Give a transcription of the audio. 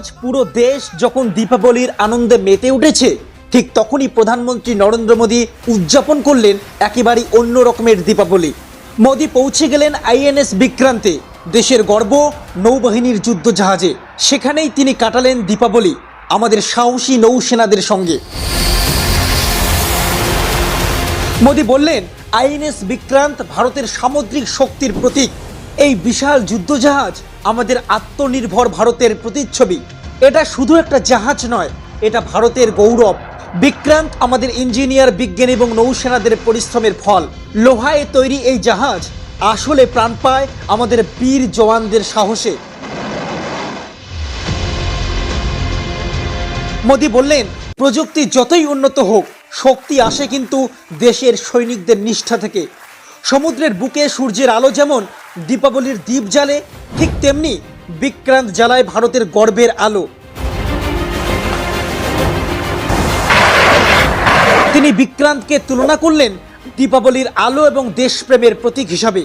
আজ পুরো দেশ যখন দীপাবলির আনন্দে মেতে উঠেছে, ঠিক তখনই প্রধানমন্ত্রী নরেন্দ্র মোদী উদযাপন করলেন একেবারে অন্য রকমের দীপাবলি। মোদী পৌঁছে গেলেন আইএনএস বিক্রান্তে, দেশের গর্ব নৌবাহিনীর যুদ্ধজাহাজে। সেখানেই তিনি কাটালেন দীপাবলি আমাদের সাহসী নৌসেনাদের সঙ্গে। মোদী বললেন, আইএনএস বিক্রান্ত ভারতের সামুদ্রিক শক্তির প্রতীক। এই বিশাল যুদ্ধজাহাজ আমাদের আত্মনির্ভর ভারতের প্রতিচ্ছবি। এটা শুধু একটা জাহাজ নয়, এটা ভারতের গৌরব। বিক্রান্ত আমাদের ইঞ্জিনিয়ার, বিজ্ঞান এবং নৌসেনাদের পরিশ্রমের ফল। লোহায় তৈরি এই জাহাজ আসলে প্রাণ পায় আমাদের বীর জওয়ানদের সাহসে। মোদী বললেন, প্রযুক্তি যতই উন্নত হোক, শক্তি আসে কিন্তু দেশের সৈনিকদের নিষ্ঠা থেকে। সমুদ্রের বুকে সূর্যের আলো যেমন দীপাবলির দ্বীপ জ্বালে, ঠিক তেমনি বিক্রান্ত জ্বালায় ভারতের গর্বের আলো। তিনি বিক্রান্তকে তুলনা করলেন দীপাবলির আলো এবং দেশপ্রেমের প্রতীক হিসাবে।